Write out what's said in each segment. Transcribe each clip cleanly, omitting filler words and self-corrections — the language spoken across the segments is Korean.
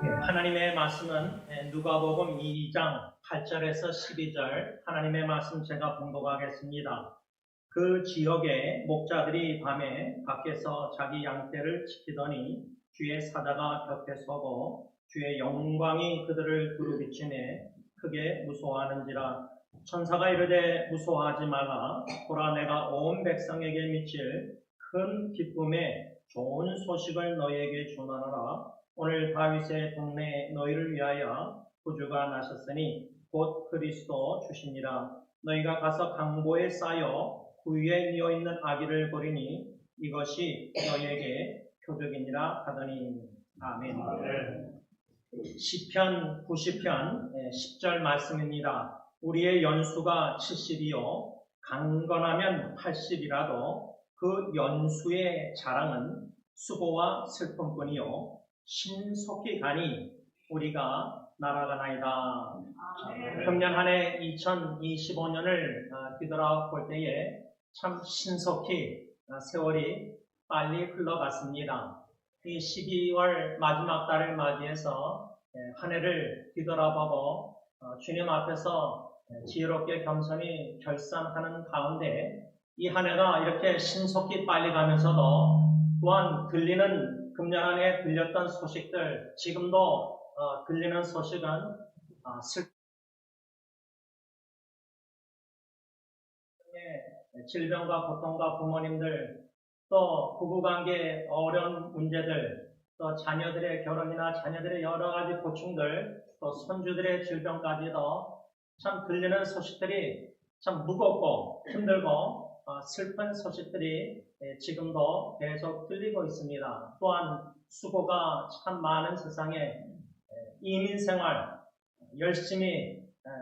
하나님의 말씀은 누가복음 2장 8절에서 12절 하나님의 말씀 제가 봉독하겠습니다. 그 지역의 목자들이 밤에 밖에서 자기 양떼를 지키더니 주의 사자가 곁에 서고 주의 영광이 그들을 두루비치매 크게 무서워하는지라. 천사가 이르되 무서워하지 말라. 보라, 내가 온 백성에게 미칠 큰 기쁨의 좋은 소식을 너희에게 전하노라. 오늘 다윗의 동네에 너희를 위하여 구주가 나셨으니 곧 그리스도 주시니라. 너희가 가서 강보에 쌓여 구유에 뉘어있는 아기를 보리니 이것이 너희에게 표적이니라 하더니. 아멘. 시편 90편 10절 말씀입니다. 우리의 연수가 70이요 강건하면 80이라도 그 연수의 자랑은 수고와 슬픔뿐이요 신속히 가니 우리가 날아가나이다. 금년 한 해 2025년을 뒤돌아볼 때에 참 신속히 세월이 빨리 흘러갔습니다. 이 12월 마지막 달을 맞이해서 한 해를 뒤돌아보고 주님 앞에서 지혜롭게 겸손히 결산하는 가운데 이 한 해가 이렇게 신속히 빨리 가면서도 또한 들리는 금년 한 해 들렸던 소식들, 지금도 들리는 소식은 질병과 고통과 부모님들, 또 부부관계 어려운 문제들, 또 자녀들의 결혼이나 자녀들의 여러 가지 고충들, 또 손주들의 질병까지도 참 들리는 소식들이 참 무겁고 힘들고 슬픈 소식들이 지금도 계속 들리고 있습니다. 또한 수고가 참 많은 세상에 이민생활 열심히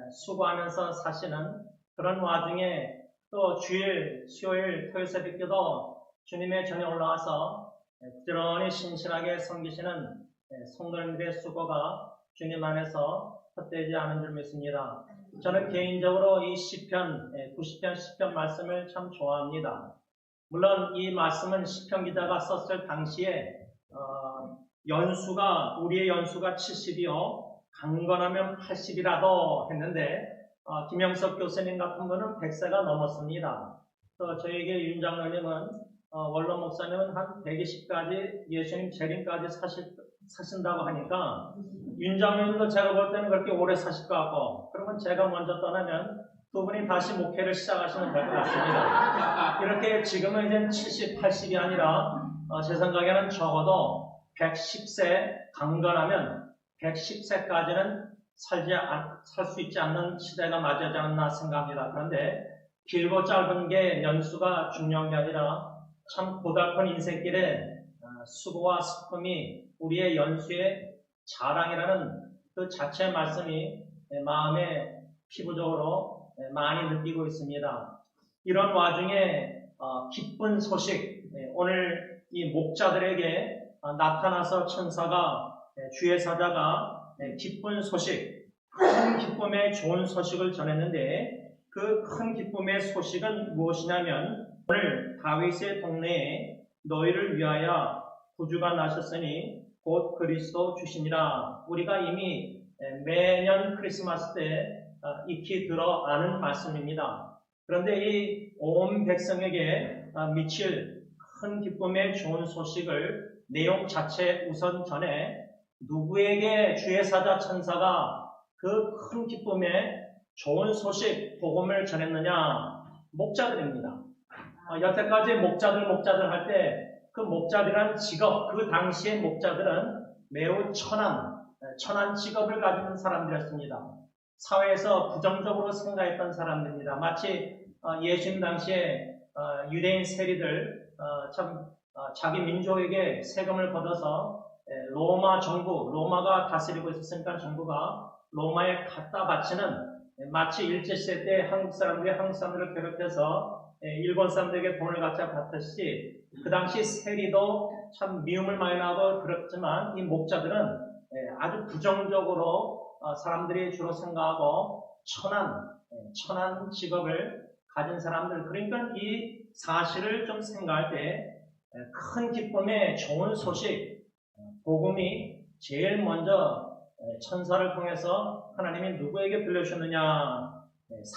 수고하면서 사시는 그런 와중에 또 주일, 수요일, 토요일 새벽기도 주님의 전에 올라와서 부지런히 신실하게 섬기시는 성도님들의 수고가 주님 안에서 헛되지 않은 줄 믿습니다. 저는 개인적으로 이 시편 90편 10편 말씀을 참 좋아합니다. 물론 이 말씀은 시편 기자가 썼을 당시에 우리의 연수가 70이요 강건하면 80이라도 했는데 김영석 교수님 같은 분은 100세가 넘었습니다. 또 저에게 윤 장로님은 원로 목사님은 한 120까지 예수님 재림까지 사신다고 하니까 윤 장로님도 제가 볼 때는 그렇게 오래 사실 것 같고, 그러면 제가 먼저 떠나면 두 분이 다시 목회를 시작하시면 될 것 같습니다. 이렇게 지금은 이제 70, 80이 아니라 제 생각에는 적어도 110세 강건하면 110세까지는 살 수 있지 않는 시대가 맞이하지 않나 생각합니다. 그런데 길고 짧은 게 연수가 중요한 게 아니라 참 고달픈 인생길에 수고와 슬픔이 우리의 연수의 자랑이라는 그 자체의 말씀이 마음에 피부적으로 많이 느끼고 있습니다. 이런 와중에 기쁜 소식, 오늘 이 목자들에게 나타나서 천사가 주의 사자가 기쁜 소식, 큰 기쁨의 좋은 소식을 전했는데 그 큰 기쁨의 소식은 무엇이냐면 오늘 다윗의 동네에 너희를 위하여 구주가 나셨으니 곧 그리스도 주시니라. 우리가 이미 매년 크리스마스 때 익히 들어 아는 말씀입니다. 그런데 이 온 백성에게 미칠 큰 기쁨의 좋은 소식을 내용 자체 우선 전에 누구에게 주의 사자 천사가 그 큰 기쁨의 좋은 소식, 복음을 전했느냐? 목자들입니다. 여태까지 목자들 할 때 그 목자들이란 직업, 그 당시의 목자들은 매우 천한 직업을 가진 사람들이었습니다. 사회에서 부정적으로 생각했던 사람들입니다. 마치 예수님 당시에 유대인 세리들 자기 민족에게 세금을 걷어서 로마 정부, 로마가 다스리고 있었으니까 정부가 로마에 갖다 바치는, 마치 일제시대 때 한국 사람들을 괴롭혀서 일본 사람들에게 돈을 갖다 받듯이 그 당시 세리도 참 미움을 많이 나고 그렇지만 이 목자들은 아주 부정적으로 사람들이 주로 생각하고 천한 직업을 가진 사람들. 그러니까 이 사실을 좀 생각할 때 큰 기쁨의 좋은 소식, 복음이 제일 먼저 천사를 통해서 하나님이 누구에게 들려주셨느냐?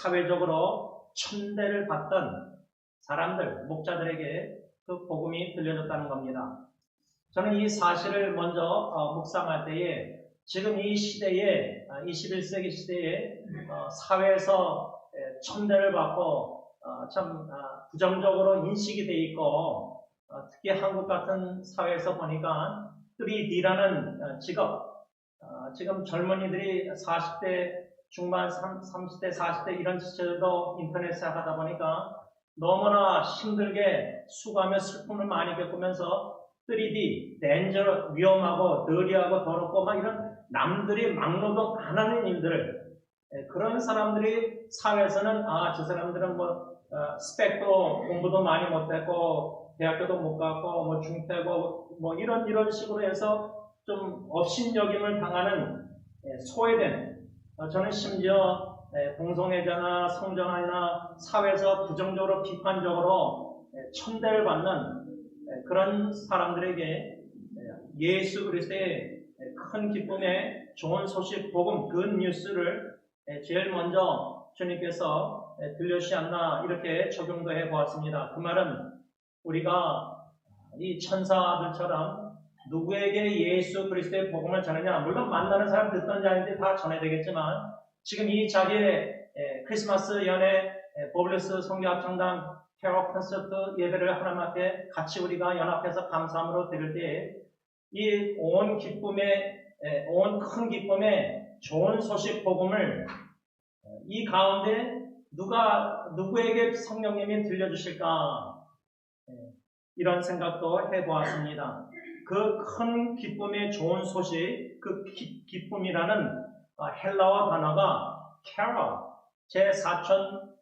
사회적으로 천대를 받던 사람들, 목자들에게 그 복음이 들려졌다는 겁니다. 저는 이 사실을 먼저 묵상할 때에 지금 이 시대에 21세기 시대에 사회에서 천대를 받고 참 부정적으로 인식이 돼 있고 특히 한국 같은 사회에서 보니까 3D라는 직업 지금 젊은이들이 40대 중반, 30대, 40대 이런 시절도 인터넷에 하다 보니까 너무나 힘들게 수고하며 슬픔을 많이 겪으면서 3D, danger, 위험하고 더리하고 더럽고 막 이런 남들이 막노동 안 하는 일들을 그런 사람들이 사회에서는 저 사람들은 스펙도 공부도 많이 못했고 대학교도 못 갔고 중퇴고 이런 식으로 해서 좀 업신여김을 당하는 소외된 저는 심지어 동성애자나 성전환이나 사회에서 부정적으로 비판적으로 천대를 받는 그런 사람들에게 예수 그리스도의 큰 기쁨의 좋은 소식, 복음, 굿 뉴스를 제일 먼저 주님께서 들려주셨나 이렇게 적용도 해보았습니다. 그 말은 우리가 이 천사들처럼 누구에게 예수 그리스도의 복음을 전하냐, 물론 만나는 사람 듣던 자인데 다 전해야 되겠지만 지금 이 자리에 크리스마스 연회 보블리스 성교합창단 캐롤 콘서트 예배를 하나님 앞에 같이 우리가 연합해서 감사함으로 드릴 때에 이 온 기쁨의 온 큰 기쁨의 좋은 소식 복음을 이 가운데 누구에게 성령님이 들려주실까 이런 생각도 해보았습니다. 그 큰 기쁨의 좋은 소식, 그 기쁨이라는 헬라어 단어가 캐럴, 제 사촌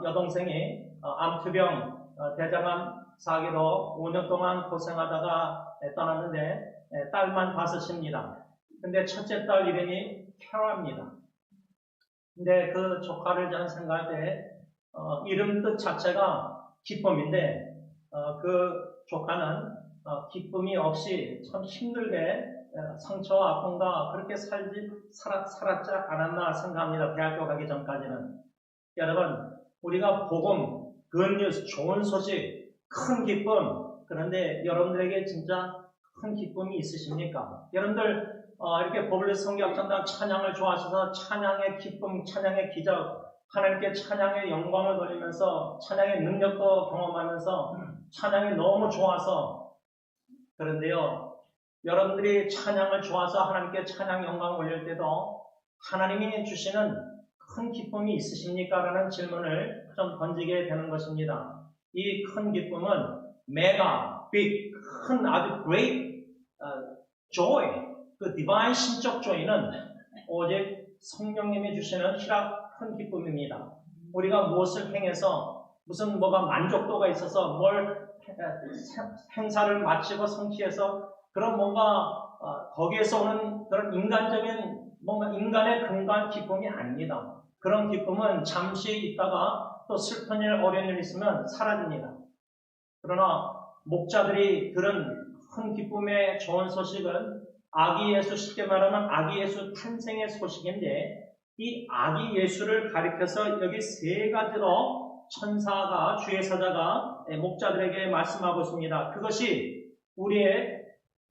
여동생이 암투병, 대장암 사기로 5년 동안 고생하다가 떠났는데 딸만 5입니다. 근데 첫째 딸 이름이 캐럴입니다. 근데 그 조카를 저는 생각할 때 이름 뜻 자체가 기쁨인데 그 조카는 기쁨이 없이 참 힘들게 상처와 아픔과 그렇게 살았지 않았나 생각합니다. 대학교 가기 전까지는. 여러분, 우리가 복음, 굿뉴스, 좋은 소식, 큰 기쁨, 그런데 여러분들에게 진짜 큰 기쁨이 있으십니까? 여러분들 이렇게 보블리스 성교합창단 찬양을 좋아하셔서 찬양의 기쁨, 찬양의 기적, 하나님께 찬양의 영광을 돌리면서 찬양의 능력도 경험하면서 찬양이 너무 좋아서 그런데요, 여러분들이 찬양을 좋아서 하나님께 찬양 영광을 올릴 때도 하나님이 주시는 큰 기쁨이 있으십니까? 라는 질문을 좀 던지게 되는 것입니다. 이 큰 기쁨은 메가, 빅, 큰 아주 great joy, 그 디바인 신적 joy는 오직 성령님이 주시는 희락 큰 기쁨입니다. 우리가 무엇을 행해서 무슨 뭐가 만족도가 있어서 뭘 행사를 마치고 성취해서 그런 뭔가 거기에서 오는 그런 인간적인 뭔가 인간의 근거한 기쁨이 아닙니다. 그런 기쁨은 잠시 있다가 또 슬픈 일, 어려운 일 있으면 사라집니다. 그러나 목자들이 들은 큰 기쁨의 좋은 소식은 아기 예수, 쉽게 말하면 아기 예수 탄생의 소식인데 이 아기 예수를 가리켜서 여기 세 가지로 천사가, 주의 사자가 목자들에게 말씀하고 있습니다. 그것이 우리의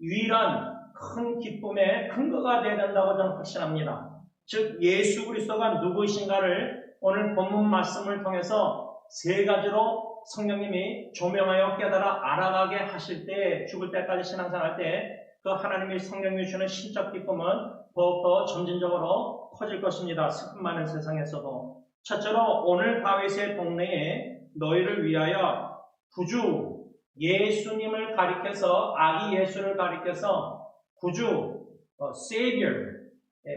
유일한 큰 기쁨의 근거가 되어야 된다고 저는 확신합니다. 즉 예수 그리스도가 누구이신가를 오늘 본문 말씀을 통해서 세 가지로 성령님이 조명하여 깨달아 알아가게 하실 때, 죽을 때까지 신앙생활할 때 그 하나님이 성령님이 주는 신적 기쁨은 더욱더 점진적으로 커질 것입니다. 슬픔 많은 세상에서도. 첫째로 오늘 다윗의 동네에 너희를 위하여 구주 예수님을 가리켜서 아기 예수를 가리켜서 구주 Savior,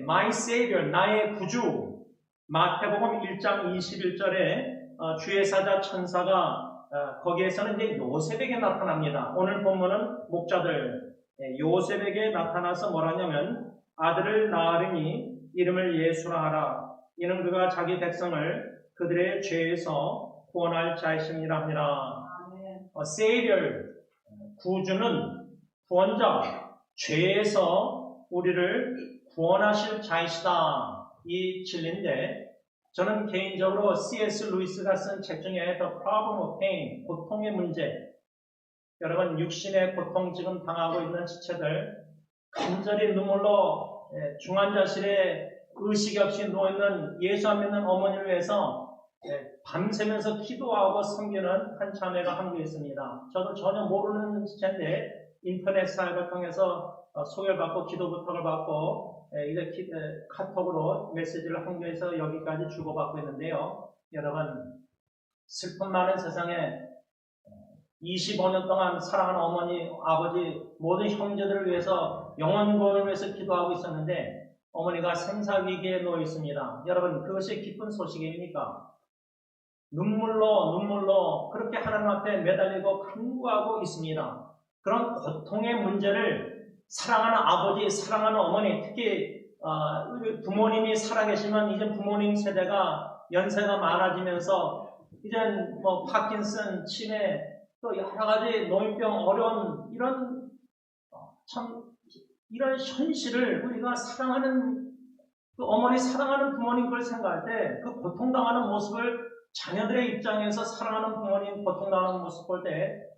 My Savior, 나의 구주. 마태복음 1장 21절에 주의 사자 천사가 거기에서는 이제 요셉에게 나타납니다. 오늘 본문은 목자들 요셉에게 나타나서 뭐라냐면 아들을 낳으리니 이름을 예수라 하라. 이는 그가 자기 백성을 그들의 죄에서 구원할 자이심이라 하니라. Savior, 구주는 구원자, 죄에서 우리를 구원하실 자이시다. 이 진리인데 저는 개인적으로 C.S. 루이스가 쓴 책 중에 The Problem of Pain, 고통의 문제, 여러분 육신의 고통 지금 당하고 있는 지체들 간절히 눈물로 중환자실에 의식이 없이 누워있는 예수 안 믿는 어머니를 위해서 밤새면서 기도하고 섬기는 한 자매가 한국에 있습니다. 저도 전혀 모르는 지체인데 인터넷 사역을 통해서 소개를 받고 기도 부탁을 받고 이렇게 카톡으로 메시지를 한국에서 여기까지 주고받고 있는데요. 여러분 슬픔 많은 세상에 25년 동안 사랑하는 어머니, 아버지, 모든 형제들을 위해서 영원 구원을 위해서 기도하고 있었는데 어머니가 생사위기에 놓여 있습니다. 여러분 그것이 기쁜 소식입니까? 눈물로 그렇게 하나님 앞에 매달리고 간구하고 있습니다. 그런 고통의 문제를 사랑하는 아버지, 사랑하는 어머니, 특히 부모님이 살아계시면 이제 부모님 세대가 연세가 많아지면서 이젠 뭐 파킨슨, 치매, 또 여러 가지 노인병, 어려운 이런 현실을 우리가 사랑하는 그 어머니 사랑하는 부모님 걸 생각할 때 그 고통당하는 모습을 자녀들의 입장에서 사랑하는 부모님 고통당하는 모습 볼 때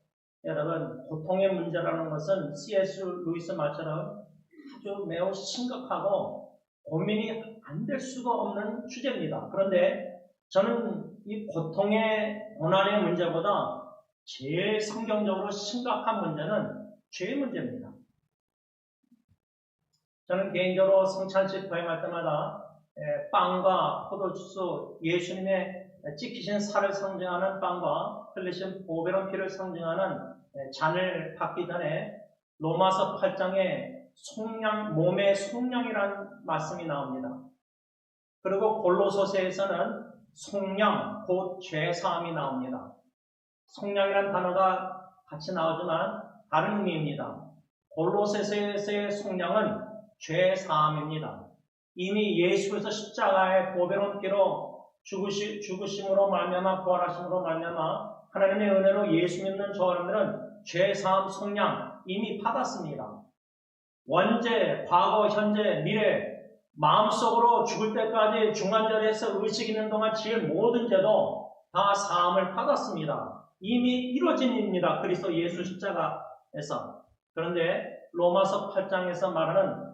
여러분 고통의 문제라는 것은 C.S. 루이스 말처럼 아주 매우 심각하고 고민이 안 될 수가 없는 주제입니다. 그런데 저는 이 고통의 고난의 문제보다 제일 성경적으로 심각한 문제는 죄의 문제입니다. 저는 개인적으로 성찬식 거행할 때마다 빵과 포도주스, 예수님의 찍히신 살을 상징하는 빵과 흘리신 보배로운 피를 상징하는 잔을 받기 전에 로마서 8장에 몸의 속량이라는 말씀이 나옵니다. 그리고 골로새서에서는 속량, 곧 죄사함이 나옵니다. 속량이라는 단어가 같이 나오지만 다른 의미입니다. 골로새서의 속량은 죄사함입니다. 이미 예수께서 십자가의 보배로운 피로 죽으심으로 말미암아 부활하심으로 말미암아 하나님의 은혜로 예수 믿는 저 여러분들은 죄사함 속량 이미 받았습니다. 원죄, 과거, 현재, 미래 마음속으로 죽을 때까지 중환자리에서 의식 있는 동안 지을 모든 죄도 다 사함을 받았습니다. 이미 이루어진 일입니다. 그리스도 예수 십자가에서. 그런데 로마서 8장에서 말하는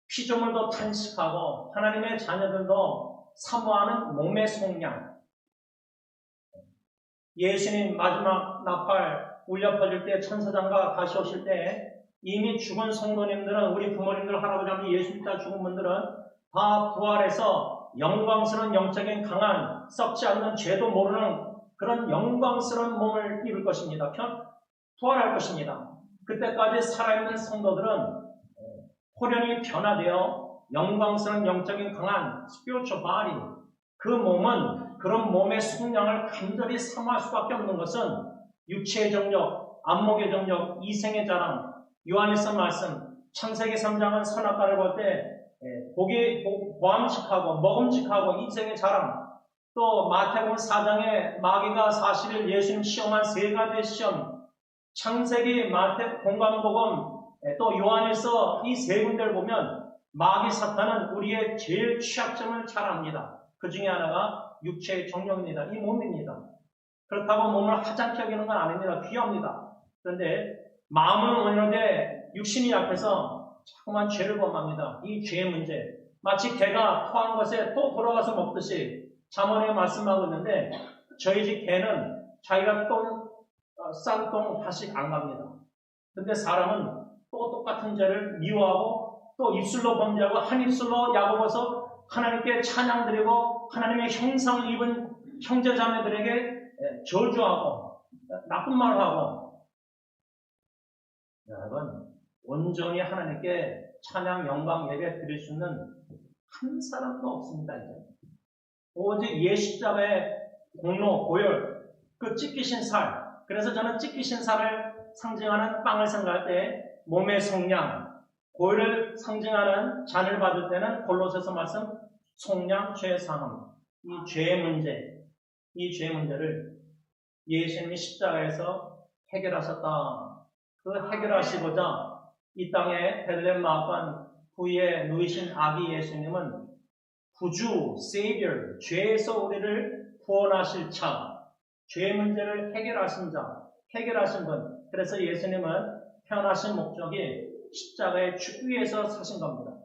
피조물도 탄식하고 하나님의 자녀들도 사모하는 몸의 속량. 예수님 마지막 나팔 울려 퍼질 때 천사장과 다시 오실 때 이미 죽은 성도님들은 우리 부모님들 할아버지 아버지 예수 믿다 죽은 분들은 다 부활해서 영광스러운 영적인 강한 썩지 않는 죄도 모르는 그런 영광스러운 몸을 입을 것입니다. 부활할 것입니다. 그때까지 살아있는 성도들은 호련히 변화되어 영광스러운 영적인 강한 spiritual body 그 몸은 그런 몸의 속량을 간절히 사모할 수밖에 없는 것은 육체의 정력, 안목의 정력, 이생의 자랑 요한일서 말씀 창세기 3장은 선악과를 볼 때 보암직하고 먹음직하고 이생의 자랑 또 마태복음 4장에 마귀가 40일 예수님 시험한 세 가지의 시험 창세기, 마태, 공관복음 또 요한일서 이 세 군데를 보면 마귀 사탄은 우리의 제일 취약점을 잘 압니다. 그 중에 하나가 육체의 정력입니다. 이 몸입니다. 그렇다고 몸을 하찮게 여기는 건 아닙니다. 귀합니다. 그런데 마음은 온유한데 육신이 약해서 자꾸만 죄를 범합니다. 이 죄의 문제 마치 개가 토한 것에 또 돌아가서 먹듯이 잠언에 말씀하고 있는데 저희 집 개는 자기가 싼 똥 다시 안 갑니다. 근데 사람은 또 똑같은 죄를 미워하고 또 입술로 범죄하고 한 입술로 야고보서 하나님께 찬양드리고 하나님의 형상을 입은 형제자매들에게 저주하고 나쁜 말을 하고 여러분 온전히 하나님께 찬양 영광 예배 드릴 수 있는 한 사람도 없습니다. 이제. 오직 예십자가의 공로 고열 그 찢기신 살 그래서 저는 찢기신 살을 상징하는 빵을 생각할 때 몸의 속량 고열을 상징하는 잔을 받을 때는 골로새서 말씀 속량 죄사함 이 죄의 문제를 예수님이 십자가에서 해결하셨다. 그 해결하시고자 이 땅에 벨렘 마관 후에 누이신 아기 예수님은 구주, Savior, 죄에서 우리를 구원하실 자, 죄 문제를 해결하신 분. 그래서 예수님은 태어나신 목적이 십자가에 죽기 위해서 사신 겁니다.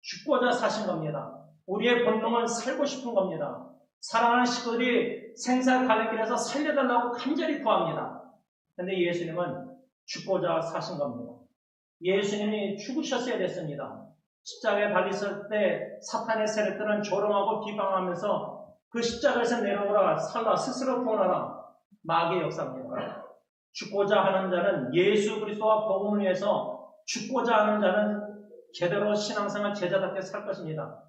죽고자 사신 겁니다. 우리의 본능은 살고 싶은 겁니다. 사랑하는 식구들이 생사 갈래길에서 살려달라고 간절히 구합니다. 그런데 예수님은 죽고자 사신 겁니다. 예수님이 죽으셨어야 됐습니다. 십자가에 달리실 때 사탄의 세력들은 조롱하고 비방하면서 그 십자가에서 내려오라, 살라, 스스로 구원하라. 마귀의 역사입니다. 죽고자 하는 자는 예수 그리스도와 복음을 위해서 죽고자 하는 자는 제대로 신앙생활 제자답게 살 것입니다.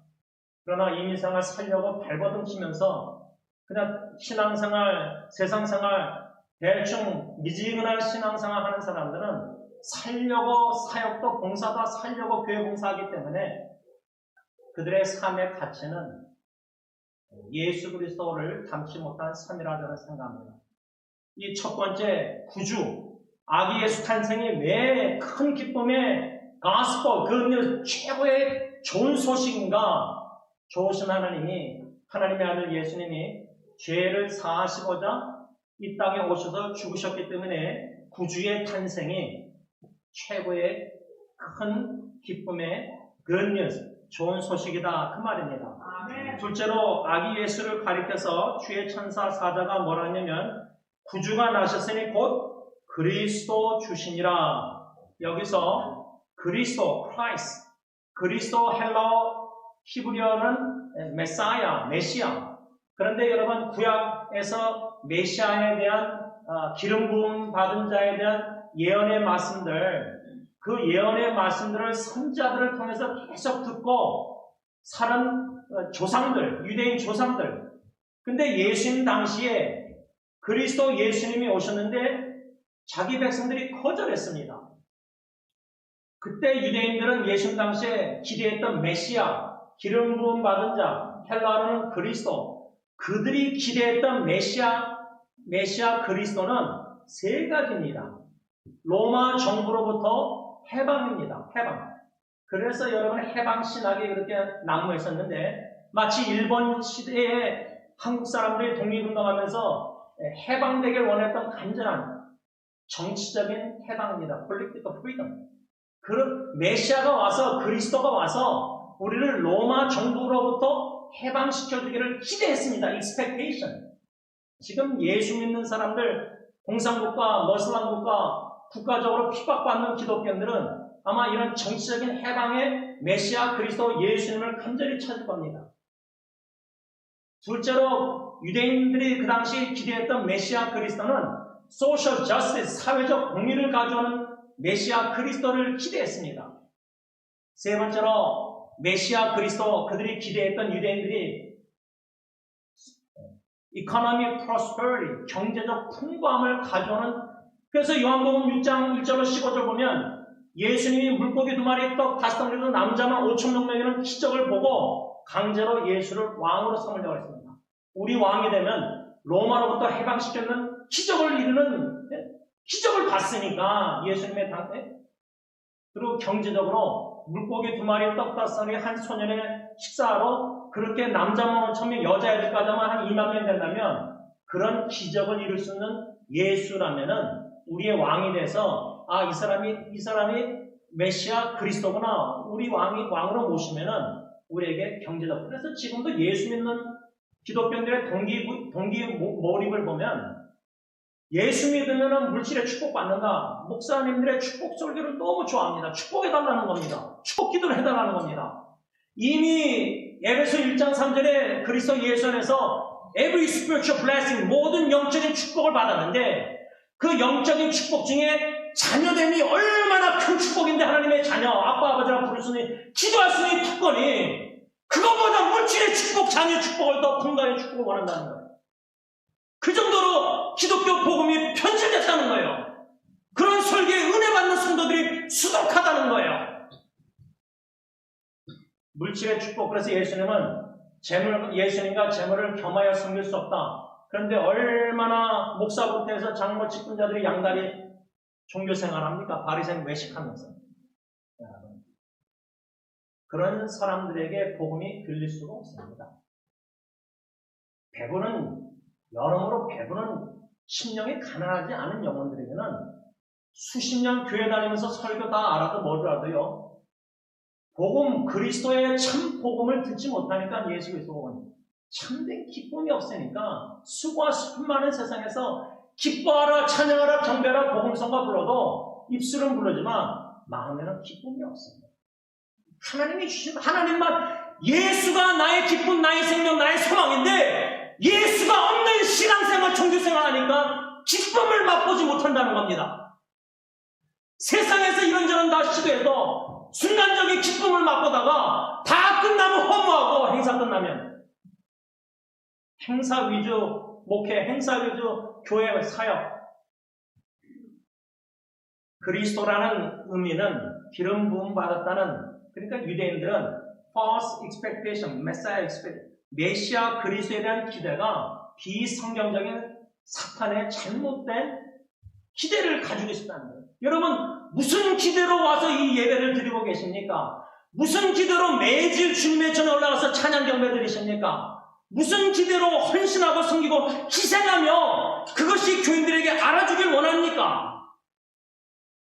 그러나 이민생활 살려고 발버둥 치면서 그냥 신앙생활, 세상생활 대충 미지근한 신앙생활 하는 사람들은 살려고 사역도 봉사다 살려고 교회 봉사하기 때문에 그들의 삶의 가치는 예수 그리스도를 닮지 못한 삶이라 저는 생각합니다. 이 첫 번째 구주 아기 예수 탄생이 왜 큰 기쁨의 가스펠 그 최고의 좋은 소식인가? 좋으신 하나님의 아들 예수님이 죄를 사하시고자 이 땅에 오셔서 죽으셨기 때문에 구주의 탄생이 최고의 큰 기쁨의 good news, 좋은 소식이다 그 말입니다. 아멘. 둘째로 아기 예수를 가리켜서 주의 천사 사자가 뭐라 했냐면 구주가 나셨으니 곧 그리스도 주시니라. 여기서 그리스도, Christ, 그리스도 헬라어 히브리어는 메사야, 메시아. 그런데 여러분 구약에서 메시아에 대한 기름 부음 받은 자에 대한 예언의 말씀들, 그 예언의 말씀들을 선자들을 통해서 계속 듣고 살은 조상들, 유대인 조상들. 근데 예수님 당시에 그리스도 예수님이 오셨는데 자기 백성들이 거절했습니다. 그때 유대인들은 예수님 당시에 기대했던 메시아, 기름 부음 받은 자, 헬라어로는 그리스도, 그들이 기대했던 메시아 그리스도는 세 가지입니다. 로마 정부로부터 해방입니다. 해방. 그래서 여러분 해방 신학이 그렇게 난무했었는데 마치 일본 시대에 한국 사람들이 독립운동하면서 해방되길 원했던 간절한 정치적인 해방입니다. Political freedom. 그 메시아가 와서 그리스도가 와서 우리를 로마 정부로부터 해방시켜주기를 기대했습니다. Expectation. 지금 예수 믿는 사람들 공산국가, 머슬람국가 국가적으로 핍박받는 기독교인들은 아마 이런 정치적인 해방의 메시아 그리스도 예수님을 간절히 찾을 겁니다. 둘째로 유대인들이 그 당시 기대했던 메시아 그리스도는 social justice, 사회적 공의를 가져오는 메시아 그리스도를 기대했습니다. 세 번째로 메시아 그리스도 그들이 기대했던 유대인들이 economic prosperity, 경제적 풍부함을 가져오는 그래서 요한복음 6장 1절로 15절 보면 예수님이 물고기 2마리 떡 5덩이로 남자만 5,000명 먹이는 기적을 보고 강제로 예수를 왕으로 삼으려고 했습니다. 우리 왕이 되면 로마로부터 해방시켰는 기적을 이루는 기적을 봤으니까 예수님의 당대 그리고 경제적으로 물고기 2마리 떡 5덩이 한 소년의 식사로 그렇게 남자만 5,000명 여자애들까지만 한 2만 명 된다면 그런 기적을 이룰 수 있는 예수라면은 우리의 왕이 돼서 이 사람이 메시아 그리스도구나 우리 왕으로 모시면은 우리에게 경제적 그래서 지금도 예수 믿는 기독교인들의 동기 몰입을 보면 예수 믿으면 물질의 축복받는다. 목사님들의 축복 설교를 너무 좋아합니다. 축복해달라는 겁니다. 축복 기도를 해달라는 겁니다. 이미 에베소 1장 3절에 그리스도 예수 안에서 every spiritual blessing 모든 영적인 축복을 받았는데 그 영적인 축복 중에 자녀됨이 얼마나 큰 축복인데 하나님의 자녀 아빠 아버지라 부를 수 있는 기도할 수 있는 특권이 그것보다 물질의 축복 자녀 축복을 더 분간의 축복을 원한다는 거예요. 그 정도로 기독교 복음이 편질됐다는 거예요. 그런 설교에 은혜 받는 성도들이 수덕하다는 거예요. 물질의 축복 그래서 예수님과 재물을 겸하여 섬길 수 없다. 그런데 얼마나 목사부터 장로 직분자들이 양다리 종교생활합니까? 바리새인 외식하면서. 그런 사람들에게 복음이 들릴 수가 없습니다. 여러모로 배부른 심령이 가난하지 않은 영혼들에게는 수십 년 교회 다니면서 설교 다 알아도 뭐라도요, 복음, 그리스도의 참 복음을 듣지 못하니까 예수 그리스도는 참된 기쁨이 없으니까 수고와 슬픔 많은 세상에서 기뻐하라, 찬양하라, 경배하라, 복음성가 불러도 입술은 부르지만 마음에는 기쁨이 없습니다. 하나님이 주신 하나님만, 예수가 나의 기쁨, 나의 생명, 나의 소망인데 예수가 없는 신앙생활, 종교생활 하니까 기쁨을 맛보지 못한다는 겁니다. 세상에서 이런저런 다 시도해도 순간적인 기쁨을 맛보다가 다 끝나면 허무하고, 행사 끝나면 행사 위주 목회, 행사 위주 교회 사역. 그리스도라는 의미는 기름 부음 받았다는, 그러니까 유대인들은 false expectation, messiah expectation, 메시아 그리스도에 대한 기대가 비성경적인 사탄의 잘못된 기대를 가지고 있었다는 거예요. 여러분, 무슨 기대로 와서 이 예배를 드리고 계십니까? 무슨 기대로 매일 주님의 전에 올라가서 찬양 경배 드리십니까? 무슨 기대로 헌신하고 섬기고 희생하며 그것이 교인들에게 알아주길 원합니까?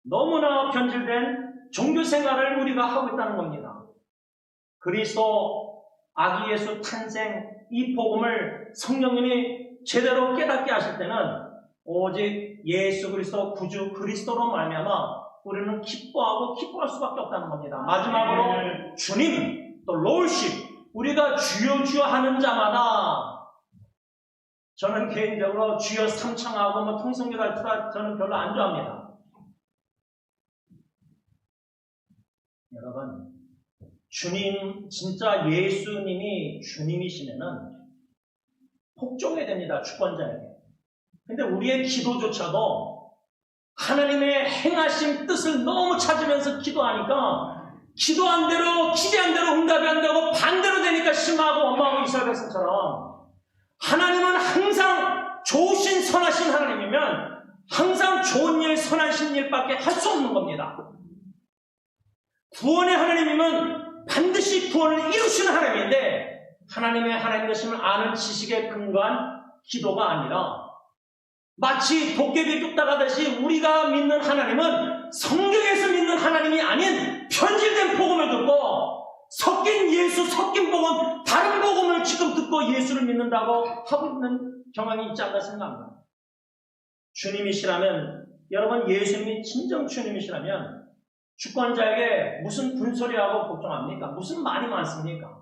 너무나 변질된 종교 생활을 우리가 하고 있다는 겁니다. 그리스도 아기 예수 탄생, 이 복음을 성령님이 제대로 깨닫게 하실 때는 오직 예수 그리스도 구주 그리스도로 말미암아 우리는 기뻐할 수밖에 없다는 겁니다. 마지막으로 주님, 또 롤십, 우리가 주여 주여 하는 자마다, 저는 개인적으로 주여 삼창하고 통성기도 저는 별로 안 좋아합니다. 여러분, 주님, 진짜 예수님이 주님이시면은 복종해야 됩니다. 주권자에게. 근데 우리의 기도조차도 하나님의 행하신 뜻을 너무 찾으면서 기도하니까 기도한 대로, 기대한 대로 응답이 안 되고 반대로 되니까 심하고 원망하고 이스라엘 백성처럼, 하나님은 항상 좋으신 선하신 하나님이면 항상 좋은 일, 선하신 일밖에 할 수 없는 겁니다. 구원의 하나님이면 반드시 구원을 이루시는 하나님인데, 하나님의 하나님 되심을 아는 지식에 근거한 기도가 아니라 마치 도깨비 뚝딱 하듯이 우리가 믿는 하나님은 성경에서 믿는 하나님이 아닌 편집된 복음을 듣고 섞인 예수, 섞인 복음, 다른 복음을 지금 듣고 예수를 믿는다고 하고 있는 경향이 있지 않나 생각합니다. 주님이시라면, 여러분, 예수님이 진정 주님이시라면 주권자에게 무슨 분소리하고 복종합니까? 무슨 말이 많습니까?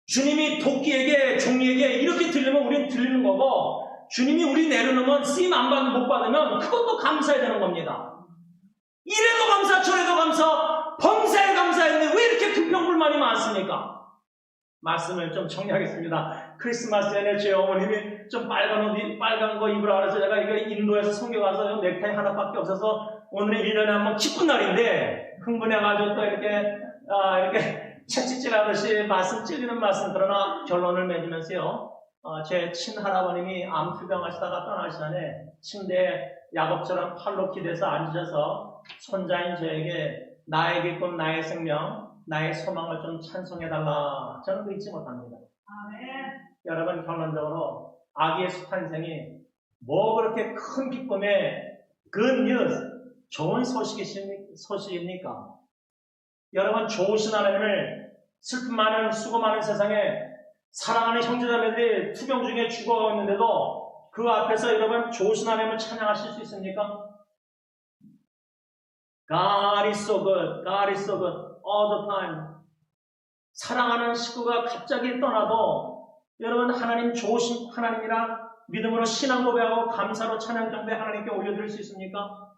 주님이 도끼에게, 종이에게 이렇게 들리면 우리는 들리는 거고, 주님이 우리 내려놓으면 쓰임 안 받는 못 받으면 그것도 감사해야 되는 겁니다. 이래도 감사, 저래도 감사, 범사에 감사했는데 왜 이렇게 불평불만이 많습니까? 말씀을 좀 정리하겠습니다. 크리스마스에는 제 어머님이 좀 빨간 거 입으라 그래서 제가 이거 인도에서 성경 가서 넥타이 하나밖에 없어서 오늘은 1년에 한 번 기쁜 날인데 흥분해가지고 또 이렇게 채찍질하듯이 말씀 찔리는 말씀, 그러나 결론을 맺으면서요. 제 친할아버님이 암투병 하시다가 떠나시전에 침대에 야곱처럼 팔로 기대서 앉으셔서 손자인 저에게 나의 기쁨, 나의 생명, 나의 소망을 좀 찬송해달라. 저는 그 잊지 못합니다. 아멘. 여러분, 결론적으로 아기 예수 탄생이 뭐 그렇게 큰 기쁨의 good news, 좋은 소식입니까? 여러분, 좋으신 하나님을 슬픔 많은, 수고 많은 세상에 사랑하는 형제자매들이 투병 중에 죽어가고 있는데도 그 앞에서 여러분 좋으신 하나님을 찬양하실 수 있습니까? God is so good, God is so good, all the time. 사랑하는 식구가 갑자기 떠나도 여러분 하나님 좋으신 하나님이라 믿음으로 신앙 고백하고 감사로 찬양 경배 하나님께 올려드릴 수 있습니까?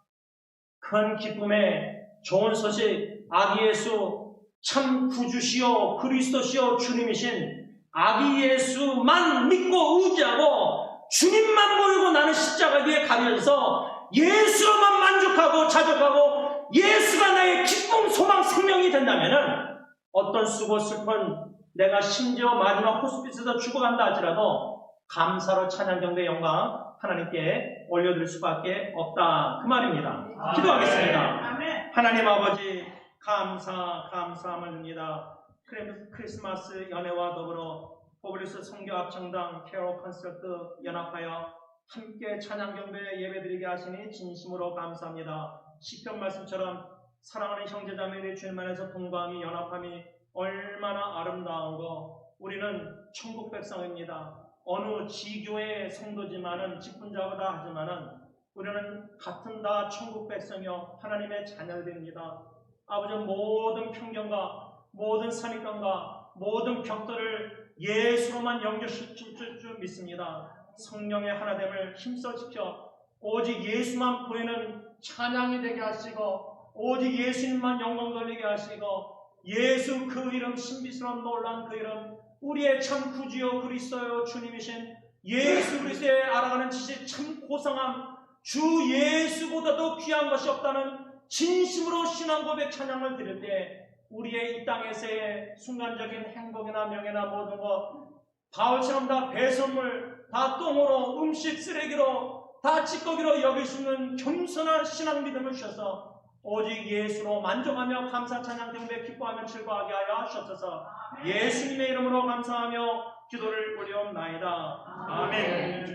큰 기쁨의 좋은 소식, 아기 예수 참 구주시오 그리스도시오 주님이신 아기 예수만 믿고 의지하고 주님만 모이고 나는 십자가 뒤에 가려져서 예수로만 만족하고 자족하고 예수가 나의 기쁨, 소망, 생명이 된다면은 어떤 수고, 슬픈, 내가 심지어 마지막 호스피스에서 죽어간다 할지라도 감사로 찬양 경배 영광 하나님께 올려드릴 수밖에 없다. 그 말입니다. 기도하겠습니다. 하나님 아버지, 감사함을 크리스마스 연회와 더불어 포블리스 성교합창당 캐롤 콘서트 연합하여 함께 찬양 경배 예배드리게 하시니 진심으로 감사합니다. 시편 말씀처럼 사랑하는 형제자매들이 주님 안에서 동거함이 연합함이 얼마나 아름다운 거. 우리는 천국 백성입니다. 어느 지교의 성도지만은 직분자보다 하지만은 우리는 같은 다 천국 백성이요 하나님의 자녀들입니다. 아버지, 모든 편견과 모든 선입견과 모든 벽돌을 예수로만 연결시킬 줄 믿습니다. 성령의 하나됨을 힘써지켜 오직 예수만 보이는 찬양이 되게 하시고 오직 예수님만 영광 돌리게 하시고 예수 그 이름, 신비스러운 놀란 그 이름, 우리의 참 구주요 그리스도요 주님이신 예수 그리스도의 알아가는 지식 참 고상함, 주 예수보다도 귀한 것이 없다는 진심으로 신앙 고백 찬양을 드릴 때 우리의 이 땅에서의 순간적인 행복이나 명예나 모든 것 바울처럼 다 배설물, 다 똥으로, 음식 쓰레기로, 다 찌꺼기로 여길 수 있는 겸손한 신앙 믿음을 주셔서 오직 예수로 만족하며 감사 찬양 경배 기뻐하며 즐거워하게 하여 하셨소서. 예수님의 이름으로 감사하며 기도를 올리옵나이다. 아멘.